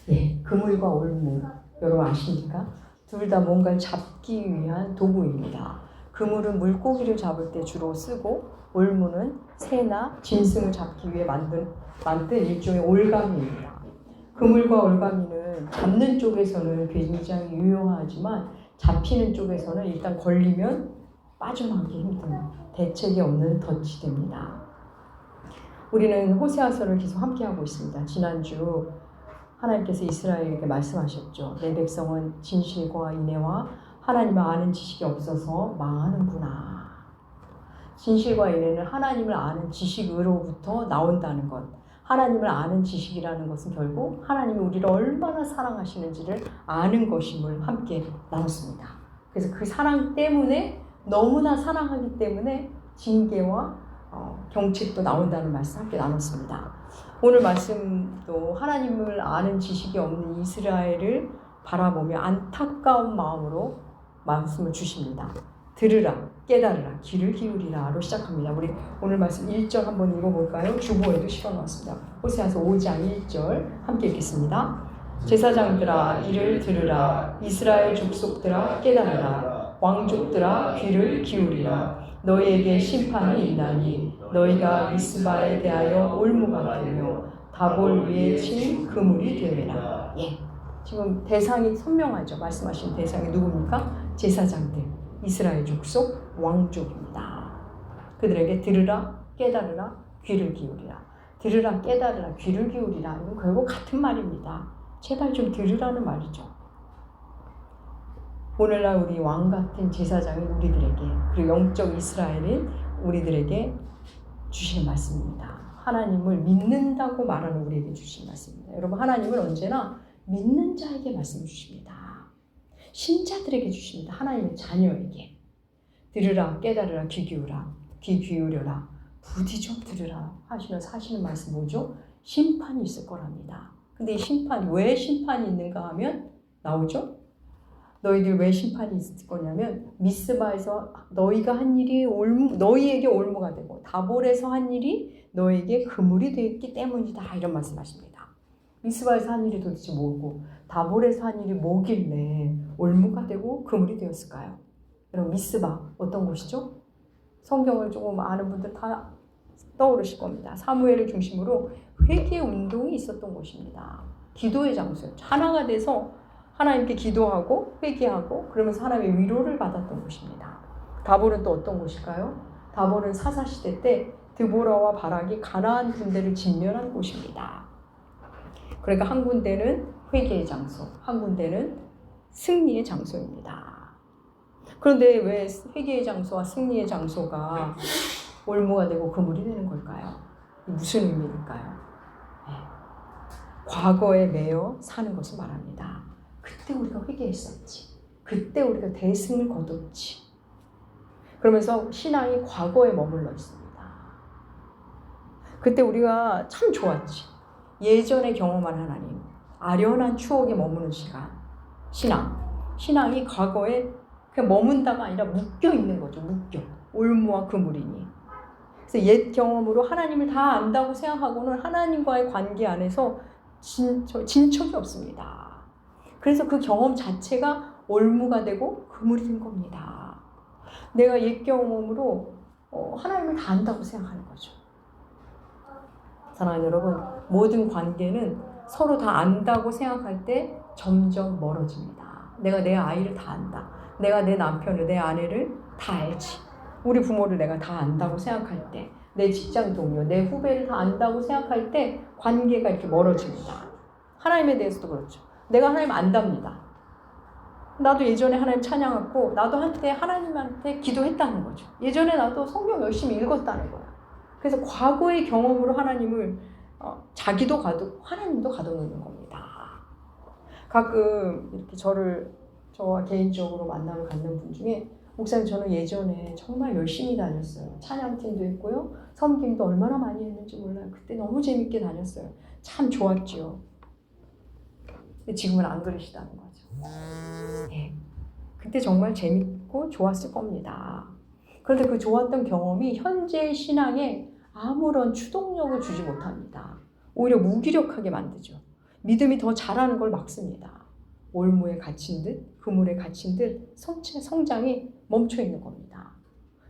예, 그물과 올무 여러분 아십니까? 둘 다 뭔가를 잡기 위한 도구입니다. 그물은 물고기를 잡을 때 주로 쓰고 올무는 새나 짐승을 잡기 위해 만든 일종의 올가미입니다. 그물과 올가미는 잡는 쪽에서는 굉장히 유용하지만 잡히는 쪽에서는 일단 걸리면 빠져나오기 힘든 대책이 없는 덫이 됩니다. 우리는 호세아서를 계속 함께하고 있습니다. 지난주 하나님께서 이스라엘에게 말씀하셨죠. 내 백성은 진실과 인애와 하나님을 아는 지식이 없어서 망하는구나. 진실과 인애는 하나님을 아는 지식으로부터 나온다는 것. 하나님을 아는 지식이라는 것은 결국 하나님이 우리를 얼마나 사랑하시는지를 아는 것임을 함께 나눴습니다. 그래서 그 사랑 때문에 너무나 사랑하기 때문에 징계와 경책도 나온다는 말씀 함께 나눴습니다. 오늘 말씀도 하나님을 아는 지식이 없는 이스라엘을 바라보며 안타까운 마음으로 말씀을 주십니다. 들으라, 깨달으라, 귀를 기울이라로 시작합니다. 우리 오늘 말씀 1절 한번 읽어볼까요? 주보에도 실어놨습니다. 호세아서 5장 1절 함께 읽겠습니다. 제사장들아 이를 들으라, 이스라엘 족속들아 깨달으라, 왕족들아 귀를 기울이라. 너희에게 심판이 있나니 너희가 미스바에 대하여 올무가 되며 다볼 위에 친 그물이 되리라. 예, 지금 대상이 선명하죠. 말씀하신 대상이 누굽니까? 제사장들, 이스라엘 족속, 왕족입니다. 그들에게 들으라, 깨달으라, 귀를 기울이라. 들으라, 깨달으라, 귀를 기울이라. 이건 결국 같은 말입니다. 제발 좀 들으라는 말이죠. 오늘날 우리 왕같은 제사장인 우리들에게, 그리고 영적 이스라엘인 우리들에게 주시는 말씀입니다. 하나님을 믿는다고 말하는 우리에게 주시는 말씀입니다. 여러분, 하나님은 언제나 믿는 자에게 말씀을 주십니다. 신자들에게 주십니다. 하나님의 자녀에게. 들으라, 깨달으라, 귀 기울여라. 부디 좀 들으라 하시면서 하시는 말씀 뭐죠? 심판이 있을 거랍니다. 근데 이 심판이, 왜 심판이 있는가 하면 나오죠? 너희들 왜 심판이 있을 거냐면 미스바에서 너희가 한 일이 너희에게 올무가 되고 다볼에서 한 일이 너에게 그물이 되었기 때문이다. 이런 말씀하십니다. 미스바에서 한 일이 도대체 뭐고 다볼에서 한 일이 뭐길래 올무가 되고 그물이 되었을까요? 여러분, 미스바 어떤 곳이죠? 성경을 조금 아는 분들 다 떠오르실 겁니다. 사무엘을 중심으로 회개 운동이 있었던 곳입니다. 기도의 장소예요. 하나가 돼서 하나님께 기도하고 회개하고 그러면서 하나님의 위로를 받았던 곳입니다. 다볼은 또 어떤 곳일까요? 다볼은 사사시대 때 드보라와 바락이 가나안 군대를 진멸한 곳입니다. 그러니까 한 군데는 회개의 장소, 한 군데는 승리의 장소입니다. 그런데 왜 회개의 장소와 승리의 장소가 올무가 되고 그물이 되는 걸까요? 무슨 의미일까요? 네. 과거에 매여 사는 것을 말합니다. 그때 우리가 회개했었지. 그때 우리가 대승을 거뒀지. 그러면서 신앙이 과거에 머물러 있습니다. 그때 우리가 참 좋았지. 예전에 경험한 하나님, 아련한 추억에 머무는 시간, 신앙이 과거에 그냥 머문다가 아니라 묶여 있는 거죠. 올무와 그물이니. 그래서 옛 경험으로 하나님을 다 안다고 생각하고는 하나님과의 관계 안에서 진척이 없습니다. 그래서 그 경험 자체가 올무가 되고 그물이 된 겁니다. 내가 옛 경험으로 하나님을 다 안다고 생각하는 거죠. 사랑하는 여러분, 모든 관계는 서로 다 안다고 생각할 때 점점 멀어집니다. 내가 내 아이를 다 안다. 내가 내 남편을, 내 아내를 다 알지. 우리 부모를 내가 다 안다고 생각할 때, 내 직장 동료, 내 후배를 다 안다고 생각할 때 관계가 이렇게 멀어집니다. 하나님에 대해서도 그렇죠. 내가 하나님 안답니다. 나도 예전에 하나님 찬양했고 나도 한때 하나님한테 기도했다는 거죠. 예전에 나도 성경 열심히 읽었다는 거예요. 그래서 과거의 경험으로 하나님을 자기도 하나님도 가둬놓는 겁니다. 가끔 이렇게 저와 개인적으로 만남을 갖는 분 중에 목사님, 저는 예전에 정말 열심히 다녔어요. 찬양팀도 했고요. 섬김도 얼마나 많이 했는지 몰라요. 그때 너무 재밌게 다녔어요. 참 좋았죠. 지금은 안 그러시다는 거죠. 네. 그때 정말 재밌고 좋았을 겁니다. 그런데 그 좋았던 경험이 현재의 신앙에 아무런 추동력을 주지 못합니다. 오히려 무기력하게 만들죠. 믿음이 더 자라는 걸 막습니다. 올무에 갇힌 듯 그물에 갇힌 듯 성장이 멈춰 있는 겁니다.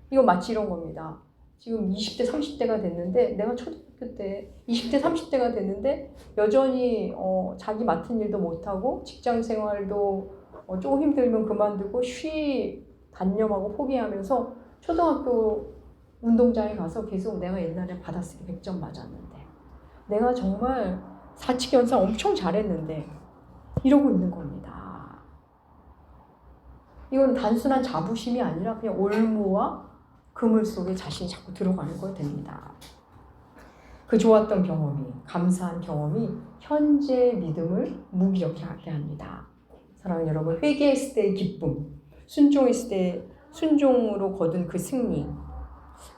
이거 마치 이런 겁니다. 지금 20대, 30대가 됐는데 내가 초등학교 때 20대, 30대가 됐는데 여전히 자기 맡은 일도 못하고 직장 생활도 조금 힘들면 그만두고 단념하고 포기하면서 초등학교 운동장에 가서 계속 내가 옛날에 받았을 때 100점 맞았는데 내가 정말 사칙연산 엄청 잘했는데 이러고 있는 겁니다. 이건 단순한 자부심이 아니라 그냥 올무와 그물 속에 자신이 자꾸 들어가는 거 됩니다. 그 좋았던 경험이, 감사한 경험이 현재 믿음을 무기력하게 합니다. 사랑하는 여러분, 회개했을 때의 기쁨, 순종했을 때 순종으로 거둔 그 승리,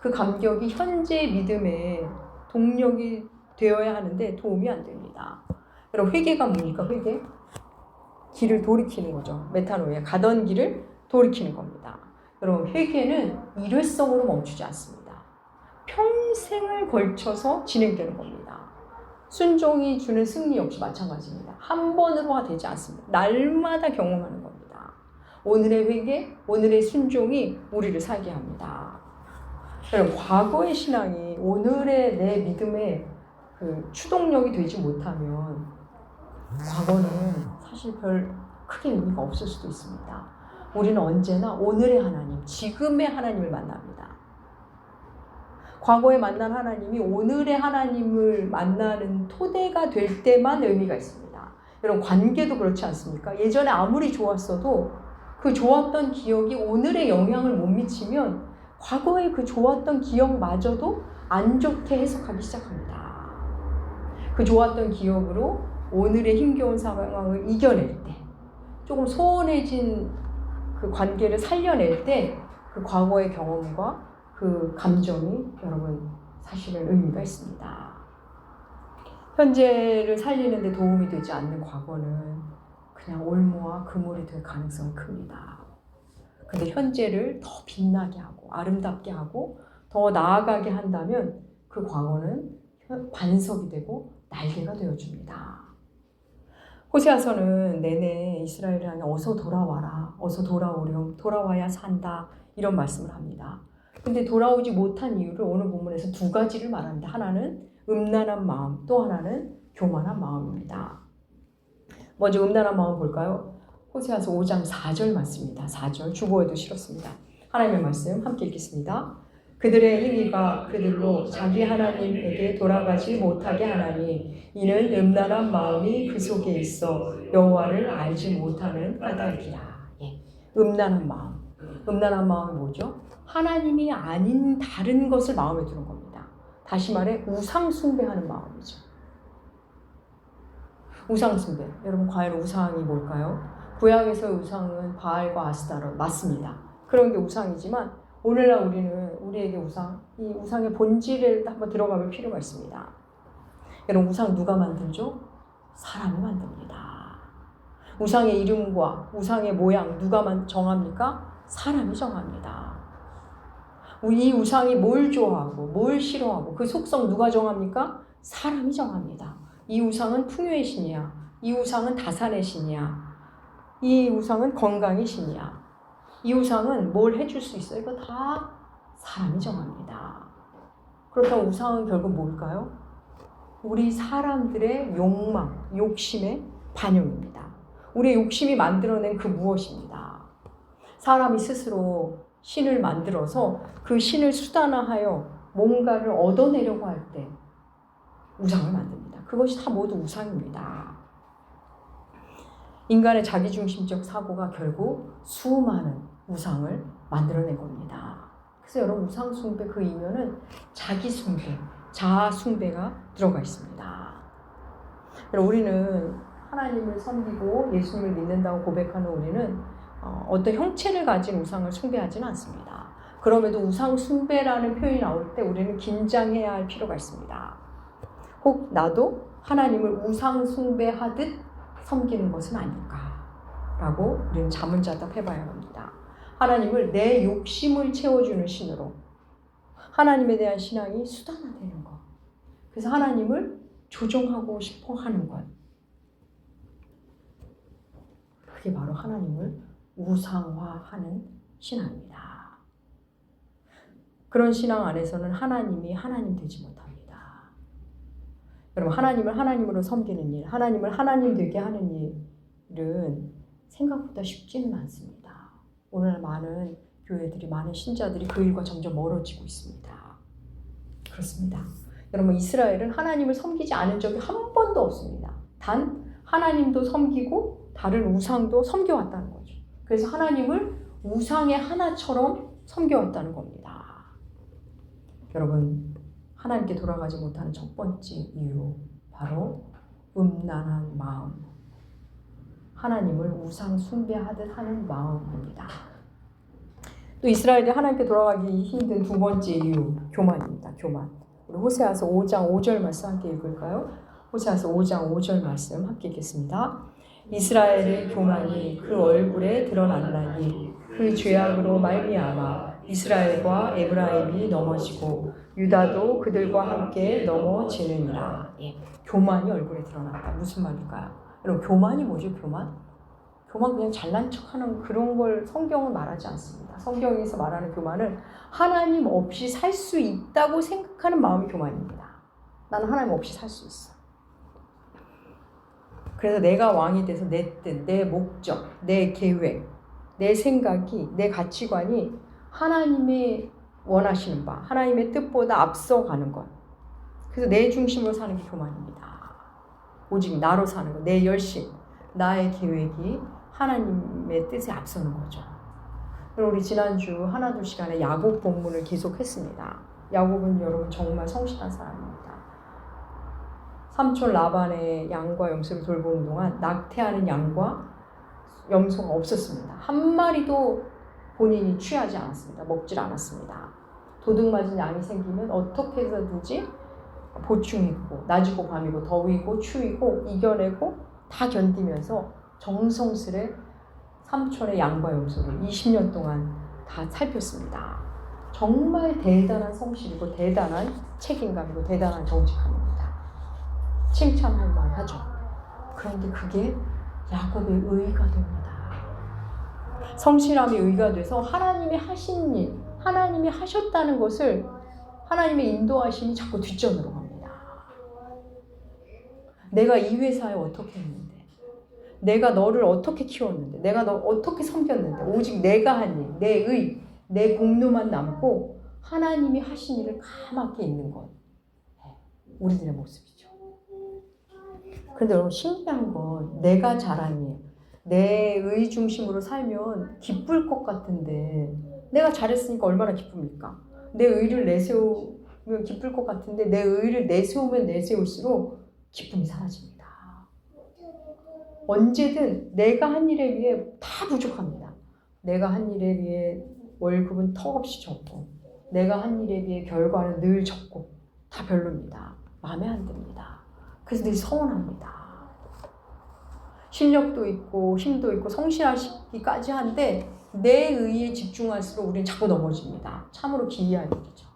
그 감격이 현재 믿음의 동력이 되어야 하는데 도움이 안 됩니다. 여러분, 회개가 뭡니까? 회개? 길을 돌이키는 거죠. 메타노이아, 가던 길을 돌이키는 겁니다. 여러분, 회개는 일회성으로 멈추지 않습니다. 평생을 걸쳐서 진행되는 겁니다. 순종이 주는 승리 역시 마찬가지입니다. 한 번으로가 되지 않습니다. 날마다 경험하는 겁니다. 오늘의 회개, 오늘의 순종이 우리를 살게 합니다. 여러분, 과거의 신앙이 오늘의 내 믿음의 그 추동력이 되지 못하면 과거는 사실 별 크게 의미가 없을 수도 있습니다. 우리는 언제나 오늘의 하나님, 지금의 하나님을 만납니다. 과거에 만난 하나님이 오늘의 하나님을 만나는 토대가 될 때만 의미가 있습니다. 여러분, 관계도 그렇지 않습니까? 예전에 아무리 좋았어도 그 좋았던 기억이 오늘의 영향을 못 미치면 과거의 그 좋았던 기억마저도 안 좋게 해석하기 시작합니다. 그 좋았던 기억으로 오늘의 힘겨운 상황을 이겨낼 때, 조금 소원해진 그 관계를 살려낼 때 그 과거의 경험과 그 감정이 여러분 사실은 의미가 있습니다. 현재를 살리는 데 도움이 되지 않는 과거는 그냥 올무와 그물이 될 가능성이 큽니다. 근데 현재를 더 빛나게 하고 아름답게 하고 더 나아가게 한다면 그 과거는 반석이 되고 날개가 되어줍니다. 호세아서는 내내 이스라엘을 향해 어서 돌아와라, 어서 돌아오렴, 돌아와야 산다 이런 말씀을 합니다. 근데 돌아오지 못한 이유를 오늘 본문에서 두 가지를 말합니다. 하나는 음란한 마음, 또 하나는 교만한 마음입니다. 먼저 음란한 마음 볼까요? 호세아서 5장 4절 말씀입니다. 4절 주보에도 실었습니다. 하나님의 말씀 함께 읽겠습니다. 그들의 행위가 그들로 자기 하나님에게 돌아가지 못하게 하나니 이는 음란한 마음이 그 속에 있어 여호와를 알지 못하는 까닭이라. 음란한 마음. 음란한 마음이 뭐죠? 하나님이 아닌 다른 것을 마음에 두는 겁니다. 다시 말해 우상 숭배하는 마음이죠. 우상 숭배. 여러분, 과연 우상이 뭘까요? 구약에서의 우상은 바알과 아스타롯 맞습니다. 그런 게 우상이지만 오늘날 우리는 우리에게 이 우상의 본질을 한번 들어가볼 필요가 있습니다. 여러분, 우상 누가 만들죠? 사람이 만듭니다. 우상의 이름과 우상의 모양 누가 정합니까? 사람이 정합니다. 이 우상이 뭘 좋아하고 뭘 싫어하고 그 속성 누가 정합니까? 사람이 정합니다. 이 우상은 풍요의 신이야. 이 우상은 다산의 신이야. 이 우상은 건강의 신이야. 이 우상은 뭘 해줄 수 있어? 이거 다 사람이 정합니다. 그렇다면 우상은 결국 뭘까요? 우리 사람들의 욕망, 욕심의 반영입니다. 우리의 욕심이 만들어낸 그 무엇입니다. 사람이 스스로 신을 만들어서 그 신을 수단화하여 뭔가를 얻어내려고 할 때 우상을 만듭니다. 그것이 다 모두 우상입니다. 인간의 자기중심적 사고가 결국 수많은 우상을 만들어낸 겁니다. 그래서 여러분, 우상 숭배 그 이면은 자기 숭배, 자아 숭배가 들어가 있습니다. 여러분, 우리는 하나님을 섬기고 예수님을 믿는다고 고백하는 우리는 어떤 형체를 가진 우상을 숭배하지는 않습니다. 그럼에도 우상 숭배라는 표현이 나올 때 우리는 긴장해야 할 필요가 있습니다. 혹 나도 하나님을 우상 숭배하듯 섬기는 것은 아닐까라고 우리는 자문자답해봐야 합니다. 하나님을 내 욕심을 채워주는 신으로 하나님에 대한 신앙이 수단화되는 것. 그래서 하나님을 조종하고 싶어 하는 것. 그게 바로 하나님을 우상화하는 신앙입니다. 그런 신앙 안에서는 하나님이 하나님 되지 못합니다. 여러분, 하나님을 하나님으로 섬기는 일, 하나님을 하나님 되게 하는 일은 생각보다 쉽지는 않습니다. 오늘 많은 교회들이, 많은 신자들이 그 일과 점점 멀어지고 있습니다. 그렇습니다. 여러분, 이스라엘은 하나님을 섬기지 않은 적이 한 번도 없습니다. 단 하나님도 섬기고 다른 우상도 섬겨왔다는 거죠. 그래서 하나님을 우상의 하나처럼 섬겨왔다는 겁니다. 여러분, 하나님께 돌아가지 못하는 첫 번째 이유, 바로 음란한 마음. 하나님을 우상 숭배하듯 하는 마음입니다. 또 이스라엘이 하나님께 돌아가기 힘든 두 번째 이유, 교만입니다. 교만. 우리 호세아서 5장 5절 말씀 함께 읽을까요? 호세아서 5장 5절 말씀 함께 읽겠습니다. 이스라엘의 교만이 그 얼굴에 드러났나니 그 죄악으로 말미암아 이스라엘과 에브라임이 넘어지고 유다도 그들과 함께 넘어지느니라. 교만이 얼굴에 드러났다. 무슨 말일까요? 여러분, 교만이 뭐죠? 교만 그냥 잘난 척하는 그런 걸 성경은 말하지 않습니다. 성경에서 말하는 교만은 하나님 없이 살 수 있다고 생각하는 마음이 교만입니다. 나는 하나님 없이 살 수 있어. 그래서 내가 왕이 돼서 내 뜻, 내 목적, 내 계획, 내 생각이, 내 가치관이 하나님의 원하시는 바, 하나님의 뜻보다 앞서가는 것. 그래서 내 중심으로 사는 게 교만입니다. 오직 나로 사는 것, 내 열심, 나의 계획이 하나님의 뜻에 앞서는 거죠. 그리고 우리 지난주 하나둘 시간에 야곱 본문을 계속했습니다. 야곱은 여러분 정말 성실한 사람입니다. 삼촌 라반의 양과 염소를 돌보는 동안 낙태하는 양과 염소가 없었습니다. 한 마리도 본인이 취하지 않았습니다. 먹질 않았습니다. 도둑 맞은 양이 생기면 어떻게 해서든지 보충이고 낮이고 밤이고 더위고 추위고 이겨내고 다 견디면서 정성스레 삼촌의 양과 염소를 20년 동안 다 살폈습니다. 정말 대단한 성실이고 대단한 책임감이고 대단한 정직함입니다. 칭찬할 만하죠. 그런데 그게 야곱의 의가 됩니다. 성실함이 의가 돼서 하나님이 하신 일, 하나님이 하셨다는 것을 하나님의 인도하심이 자꾸 뒷전으로 갑니다. 내가 이 회사에 어떻게 했는데, 내가 너를 어떻게 키웠는데, 내가 너 어떻게 섬겼는데, 오직 내가 한 일, 내 의, 내 공로만 남고 하나님이 하신 일을 가만히 있는 것. 우리들의 모습이죠. 그런데 여러분, 신기한 건 내가 잘한 일, 내 의 중심으로 살면 기쁠 것 같은데, 내가 잘했으니까 얼마나 기쁩니까? 내 의를 내세우면 기쁠 것 같은데 내 의를 내세우면 내세울수록 기쁨이 사라집니다. 언제든 내가 한 일에 비해 다 부족합니다. 내가 한 일에 비해 월급은 턱없이 적고 내가 한 일에 비해 결과는 늘 적고 다 별로입니다. 마음에 안 듭니다. 그래서 늘 서운합니다. 실력도 있고 힘도 있고 성실하시기까지 한데 내 의에 집중할수록 우리는 자꾸 넘어집니다. 참으로 기이한 일이죠.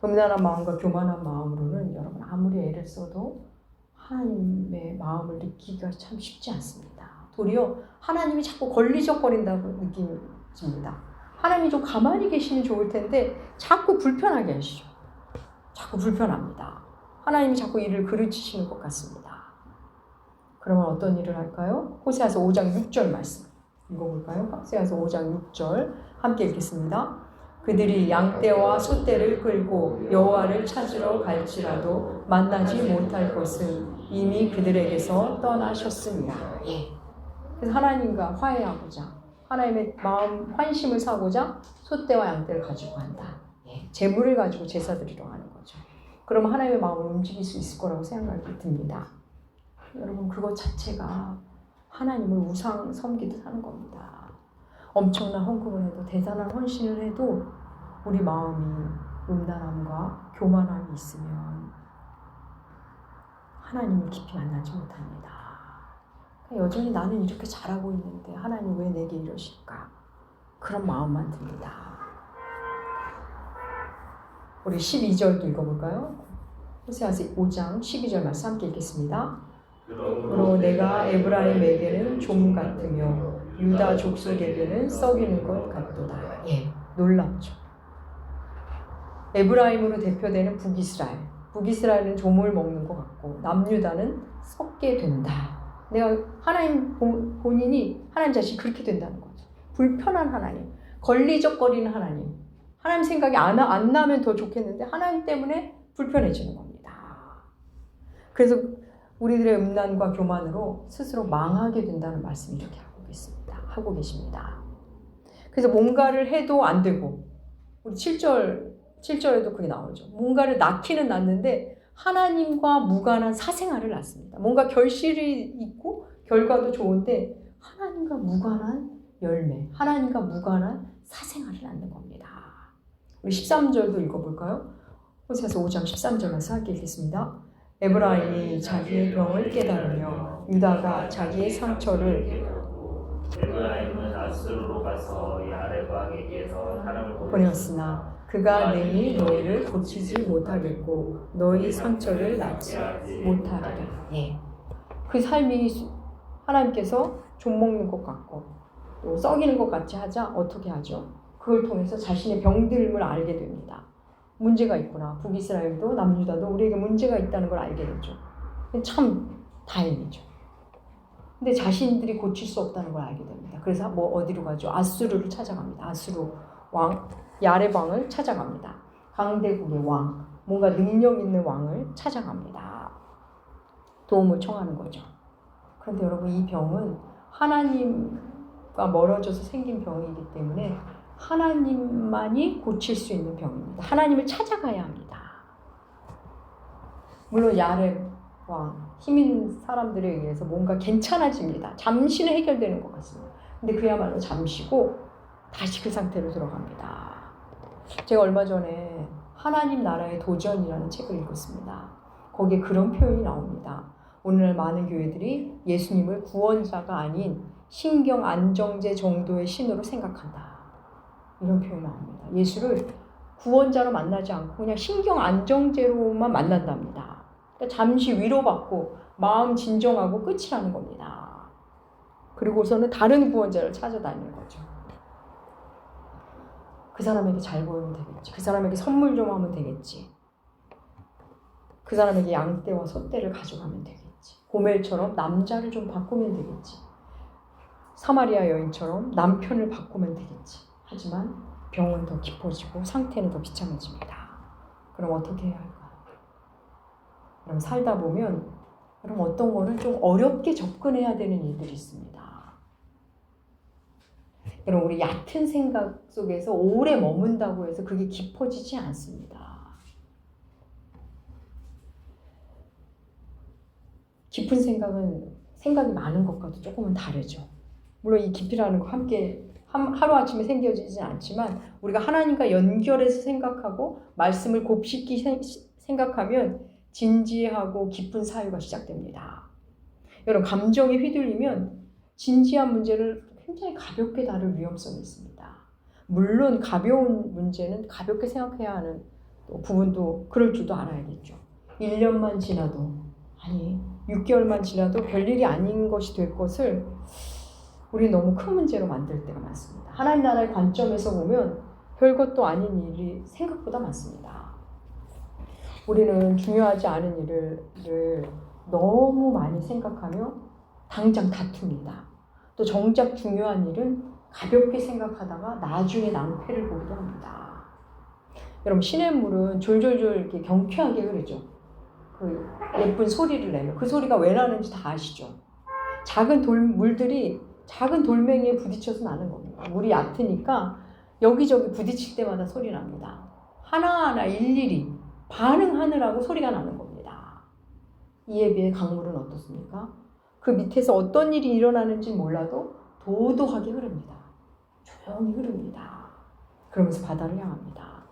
음란한 마음과 교만한 마음으로는 여러분 아무리 애를 써도 하나님의 마음을 느끼기가 참 쉽지 않습니다. 도리어 하나님이 자꾸 걸리적거린다고 느껴집니다. 하나님이 좀 가만히 계시면 좋을 텐데 자꾸 불편하게 하시죠. 자꾸 불편합니다. 하나님이 자꾸 일을 그르치시는 것 같습니다. 그러면 어떤 일을 할까요? 호세아서 5장 6절 말씀 읽어볼까요? 호세아서 5장 6절 함께 읽겠습니다. 그들이 양떼와 소떼를 끌고 여호와를 찾으러 갈지라도 만나지 못할 것은 이미 그들에게서 떠나셨습니다. 그래서 하나님과 화해하고자 하나님의 마음 환심을 사고자 소떼와 양떼를 가지고 간다. 재물을 가지고 제사 드리러 가는 거죠. 그러면 하나님의 마음을 움직일 수 있을 거라고 생각이 듭니다. 여러분, 그것 자체가 하나님을 우상 섬기듯 하는 겁니다. 엄청난 헌금을 해도 대단한 헌신을 해도 우리 마음이 음란함과 교만함이 있으면 하나님을 깊이 만나지 못합니다. 그러니까 여전히 나는 이렇게 잘하고 있는데 하나님 왜 내게 이러실까? 그런 마음만 듭니다. 우리 12절도 읽어볼까요? 호세아서 5장 12절 말씀 함께 읽겠습니다. 그러므로 내가 에브라임에게는 좀 같으며 유다 족속에게는 썩이는 것 같도다. 예, 놀랍죠. 에브라임으로 대표되는 북이스라엘. 북이스라엘은 조물 먹는 것 같고 남유다는 썩게 된다. 내가 하나님 본인이 하나님 자신이 그렇게 된다는 거죠. 불편한 하나님, 걸리적거리는 하나님. 하나님 생각이 안 나면 더 좋겠는데 하나님 때문에 불편해지는 겁니다. 그래서 우리들의 음란과 교만으로 스스로 망하게 된다는 말씀을 이렇게 하고 계십니다. 그래서 뭔가를 해도 안 되고 우리 7절에도 그게 나오죠. 뭔가를 낳기는 낳는데 하나님과 무관한 사생활을 낳습니다. 뭔가 결실이 있고 결과도 좋은데 하나님과 무관한 열매, 하나님과 무관한 사생활을 낳는 겁니다. 우리 13절도 읽어볼까요? 호세아서 5장 13절 말씀 함께 읽겠습니다. 에브라임이 자기의 병을 깨달으며 유다가 자기의 상처를 에브라임은 아수르로 가서 야레방에게서 사람을 보내었으나 그가 능히 너희를 고치지 못하겠고 너희 상처를 낫지 못하리라. 예. 그 삶이 하나님께서 좀 먹는 것 같고 또 썩이는 것 같이 하자 어떻게 하죠? 그걸 통해서 자신의 병들음을 알게 됩니다. 문제가 있구나. 북이스라엘도 남유다도 우리에게 문제가 있다는 걸 알게 되죠. 참 다행이죠. 근데 자신들이 고칠 수 없다는 걸 알게 됩니다. 그래서 어디로 가죠? 아수르를 찾아갑니다. 아수르 왕 야레방을 찾아갑니다. 강대국의 왕, 뭔가 능력 있는 왕을 찾아갑니다. 도움을 청하는 거죠. 그런데 여러분 이 병은 하나님과 멀어져서 생긴 병이기 때문에 하나님만이 고칠 수 있는 병입니다. 하나님을 찾아가야 합니다. 물론 야레 왕, 힘 있는 사람들에 의해서 뭔가 괜찮아집니다. 잠시는 해결되는 것 같습니다. 근데 그야말로 잠시고 다시 그 상태로 들어갑니다. 제가 얼마 전에 하나님 나라의 도전이라는 책을 읽었습니다. 거기에 그런 표현이 나옵니다. 오늘날 많은 교회들이 예수님을 구원자가 아닌 신경 안정제 정도의 신으로 생각한다. 이런 표현이 나옵니다. 예수를 구원자로 만나지 않고 그냥 신경 안정제로만 만난답니다. 그러니까 잠시 위로받고 마음 진정하고 끝이라는 겁니다. 그리고서는 다른 구원자를 찾아다니는 거죠. 그 사람에게 잘 보이면 되겠지. 그 사람에게 선물 좀 하면 되겠지. 그 사람에게 양떼와 소떼를 가져가면 되겠지. 고멜처럼 남자를 좀 바꾸면 되겠지. 사마리아 여인처럼 남편을 바꾸면 되겠지. 하지만 병은 더 깊어지고 상태는 더 비참해집니다. 그럼 어떻게 해야 할까? 그럼 살다 보면 그럼 어떤 거는 좀 어렵게 접근해야 되는 일들이 있습니다. 여러분 우리 얕은 생각 속에서 오래 머문다고 해서 그게 깊어지지 않습니다. 깊은 생각은 생각이 많은 것과도 조금은 다르죠. 물론 이 깊이라는 거 함께 하루아침에 생겨지지 않지만 우리가 하나님과 연결해서 생각하고 말씀을 곱씹기 생각하면 진지하고 깊은 사유가 시작됩니다. 여러분 감정에 휘둘리면 진지한 문제를 굉장히 가볍게 다룰 위험성이 있습니다. 물론 가벼운 문제는 가볍게 생각해야 하는 부분도 그럴 줄도 알아야겠죠. 1년만 지나도 아니 6개월만 지나도 별일이 아닌 것이 될 것을 우리 너무 큰 문제로 만들 때가 많습니다. 하나님 나라의 관점에서 보면 별것도 아닌 일이 생각보다 많습니다. 우리는 중요하지 않은 일을 너무 많이 생각하며 당장 다툽니다. 또 정작 중요한 일은 가볍게 생각하다가 나중에 낭패를 보기도 합니다. 여러분 시냇물은 졸졸졸 이렇게 경쾌하게 흐르죠. 그 예쁜 소리를 내면 그 소리가 왜 나는지 다 아시죠? 작은 물들이 작은 돌멩이에 부딪혀서 나는 겁니다. 물이 얕으니까 여기저기 부딪힐 때마다 소리 납니다. 하나하나 일일이 반응하느라고 소리가 나는 겁니다. 이에 비해 강물은 어떻습니까? 그 밑에서 어떤 일이 일어나는지 몰라도 도도하게 흐릅니다. 조용히 흐릅니다. 그러면서 바다를 향합니다.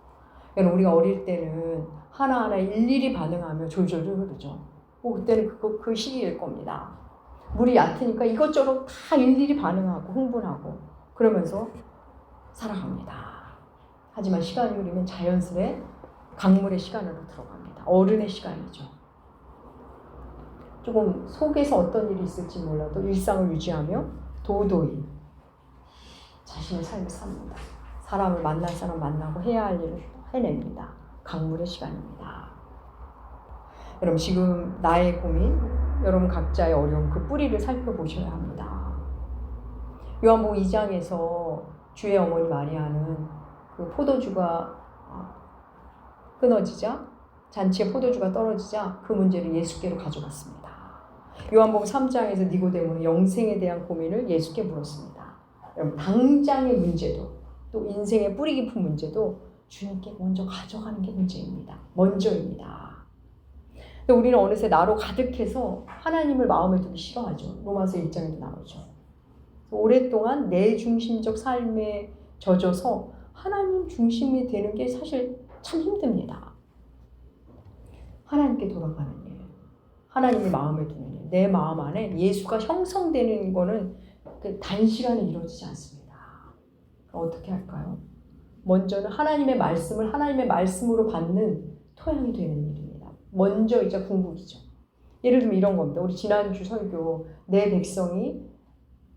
여러분 우리가 어릴 때는 하나하나 일일이 반응하며 졸졸졸 흐르죠. 그때는 그 시기일 겁니다. 물이 얕으니까 이것저것 다 일일이 반응하고 흥분하고 그러면서 살아갑니다. 하지만 시간이 흐르면 자연스레 강물의 시간으로 들어갑니다. 어른의 시간이죠. 조금 속에서 어떤 일이 있을지 몰라도 일상을 유지하며 도도히 자신의 삶을 삽니다. 사람을 만날 사람 만나고 해야 할 일을 해냅니다. 강물의 시간입니다. 여러분 지금 나의 고민, 여러분 각자의 어려움 그 뿌리를 살펴보셔야 합니다. 요한복음 2장에서 주의 어머니 마리아는 그 포도주가 끊어지자 잔치에 포도주가 떨어지자 그 문제를 예수께로 가져갔습니다. 요한복음 3장에서 니고데모는 영생에 대한 고민을 예수께 물었습니다. 여러분 당장의 문제도 또 인생의 뿌리 깊은 문제도 주님께 먼저 가져가는 게 문제입니다. 먼저입니다. 근데 우리는 어느새 나로 가득해서 하나님을 마음에 두기 싫어하죠. 로마서 1장에도 나오죠. 오랫동안 내 중심적 삶에 젖어서 하나님 중심이 되는 게 사실 참 힘듭니다. 하나님께 돌아가는 일, 하나님의 마음에 두는 일, 내 마음 안에 예수가 형성되는 거는 단시간에 이루어지지 않습니다. 어떻게 할까요? 먼저는 하나님의 말씀을 하나님의 말씀으로 받는 토양이 되는 일입니다. 먼저 이제 궁극이죠. 예를 들면 이런 겁니다. 우리 지난주 설교 내 백성이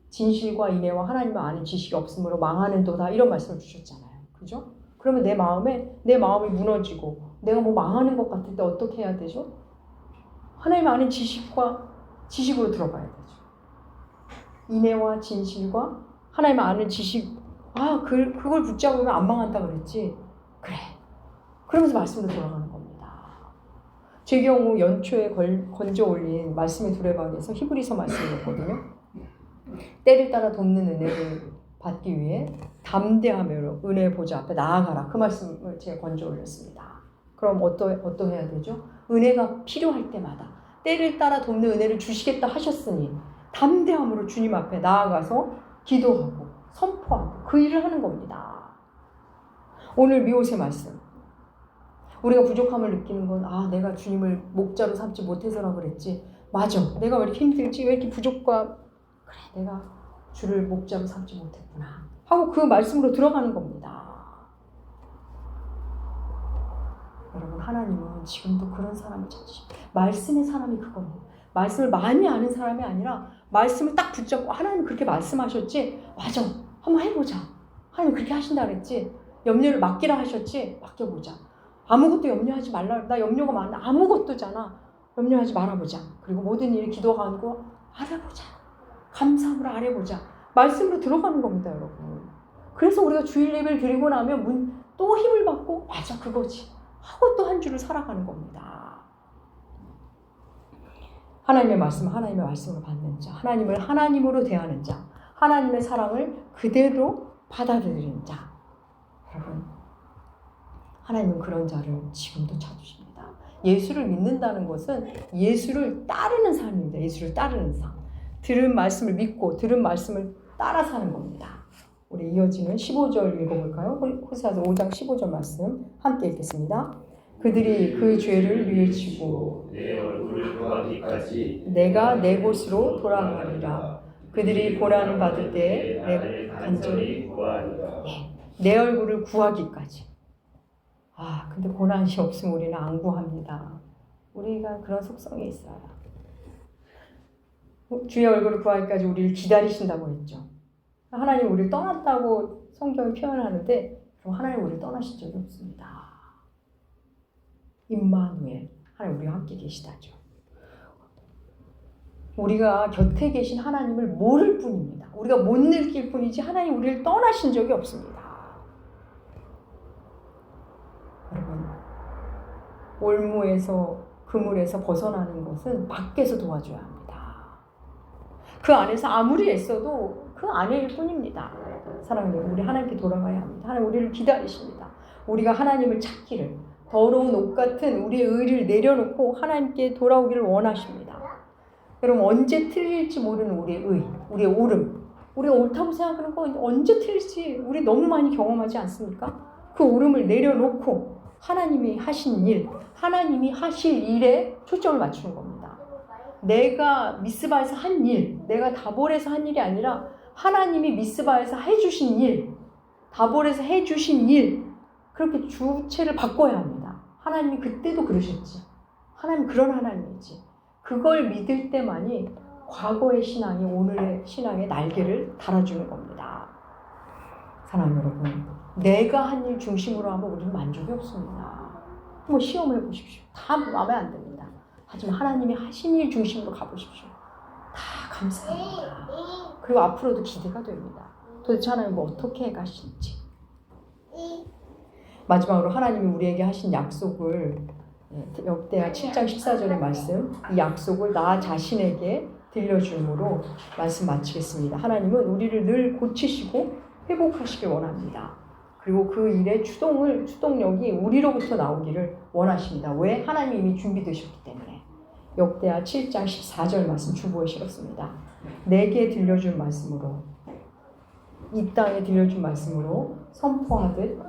진실과 인애와 하나님을 아는 지식이 없으므로 망하는도다 이런 말씀을 주셨잖아요. 그죠? 그러면 내 마음이 무너지고 내가 뭐 망하는 것 같을 때 어떻게 해야 되죠? 하나님 아는 지식으로 들어가야 되죠. 인애와 진실과 하나님 아는 지식, 그걸 붙잡으면 안 망한다 그랬지. 그래. 그러면서 말씀으로 돌아가는 겁니다. 제 경우 연초에 건져 올린 말씀의 두레박에서 히브리서 말씀이었거든요. 때를 따라 돕는 은혜를 받기 위해 담대함으로 은혜 보좌 앞에 나아가라. 그 말씀을 제가 건져 올렸습니다. 그럼 어떠해야 되죠? 은혜가 필요할 때마다 때를 따라 돕는 은혜를 주시겠다 하셨으니 담대함으로 주님 앞에 나아가서 기도하고 선포하고 그 일을 하는 겁니다. 오늘 미호세 말씀. 우리가 부족함을 느끼는 건 내가 주님을 목자로 삼지 못해서라 그랬지. 맞아. 내가 왜 이렇게 힘들지? 왜 이렇게 부족과 그래 내가 주를 목자로 삼지 못했구나 하고 그 말씀으로 들어가는 겁니다. 여러분 하나님은 지금도 그런 사람을 찾으십니다. 말씀의 사람이 그겁니다. 말씀을 많이 아는 사람이 아니라 말씀을 딱 붙잡고 하나님 그렇게 말씀하셨지? 맞아. 한번 해보자. 하나님 그렇게 하신다 그랬지? 염려를 맡기라 하셨지? 맡겨보자. 아무것도 염려하지 말라. 나 염려가 많아. 아무것도잖아. 염려하지 말아보자. 그리고 모든 일을 기도하고 알아보자. 감사함으로 알아보자. 말씀으로 들어가는 겁니다, 여러분. 그래서 우리가 주일 예배를 드리고 나면 또 힘을 받고 맞아 그거지 하고 또 한 주를 살아가는 겁니다. 하나님의 말씀으로 받는 자, 하나님을 하나님으로 대하는 자, 하나님의 사랑을 그대로 받아들이는 자. 여러분, 하나님은 그런 자를 지금도 찾으십니다. 예수를 믿는다는 것은 예수를 따르는 삶입니다. 예수를 따르는 삶. 들은 말씀을 믿고 들은 말씀을 따라 사는 겁니다. 우리 이어지는 15절 읽어볼까요? 호세아서 5장 15절 말씀 함께 읽겠습니다. 그들이 그 죄를 뉘우치고 내 얼굴을 구하기까지 내가 내 곳으로 돌아가리라. 그들이 고난을 받을 때 내가 간절히 구하리라. 내 얼굴을 구하기까지. 근데 고난이 없으면 우리는 안 구합니다. 우리가 그런 속성이 있어요. 주의 얼굴을 구하기까지 우리를 기다리신다고 했죠. 하나님 우리를 떠났다고 성경이 표현하는데 그럼 하나님 우리를 떠나신 적이 없습니다. 임마누엘, 하나님 우리와 함께 계시다죠. 우리가 곁에 계신 하나님을 모를 뿐입니다. 우리가 못 느낄 뿐이지 하나님 우리를 떠나신 적이 없습니다. 여러분, 올무에서 그물에서 벗어나는 것은 밖에서 도와줘야 합니다. 그 안에서 아무리 애써도 그 안일 뿐입니다. 사랑하는 우리 하나님께 돌아가야 합니다. 하나님 우리를 기다리십니다. 우리가 하나님을 찾기를, 더러운 옷 같은 우리의 의를 내려놓고 하나님께 돌아오기를 원하십니다. 여러분 언제 틀릴지 모르는 우리의 의, 우리의 옳음, 우리가 옳다고 생각하는 건 언제 틀릴지 우리 너무 많이 경험하지 않습니까? 그 옳음을 내려놓고 하나님이 하신 일, 하나님이 하실 일에 초점을 맞추는 겁니다. 내가 미스바에서 한 일, 내가 다볼에서 한 일이 아니라 하나님이 미스바에서 해주신 일, 다볼에서 해주신 일, 그렇게 주체를 바꿔야 합니다. 하나님이 그때도 그러셨지. 하나님 그런 하나님이지. 그걸 믿을 때만이 과거의 신앙이 오늘의 신앙의 날개를 달아주는 겁니다. 사랑하는 여러분, 내가 한 일 중심으로 하면 우리는 만족이 없습니다. 한번 시험해 보십시오. 다 마음에 안 듭니다. 하지만 하나님이 하신 일 중심으로 가보십시오. 다 감사합니다. 그리고 앞으로도 기대가 됩니다. 도대체 하나님 뭐 어떻게 가실지. 마지막으로 하나님이 우리에게 하신 약속을, 역대하 7장 14절의 말씀, 이 약속을 나 자신에게 들려줌으로 말씀 마치겠습니다. 하나님은 우리를 늘 고치시고 회복하시길 원합니다. 그리고 그 일의 추동력이 우리로부터 나오기를 원하십니다. 왜? 하나님이 이미 준비되셨기 때문에. 역대하 7장 14절 말씀 주보에 실었습니다. 내게 들려준 말씀으로, 이 땅에 들려준 말씀으로 선포하듯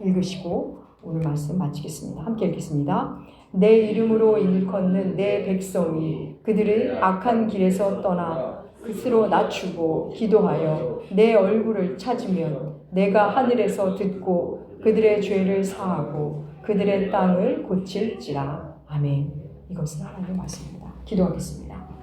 읽으시고 오늘 말씀 마치겠습니다. 함께 읽겠습니다. 내 이름으로 일컫는 내 백성이 그들의 악한 길에서 떠나 스스로 낮추고 기도하여 내 얼굴을 찾으면 내가 하늘에서 듣고 그들의 죄를 사하고 그들의 땅을 고칠지라. 아멘. 이것은 하나님의 말씀입니다. 기도하겠습니다.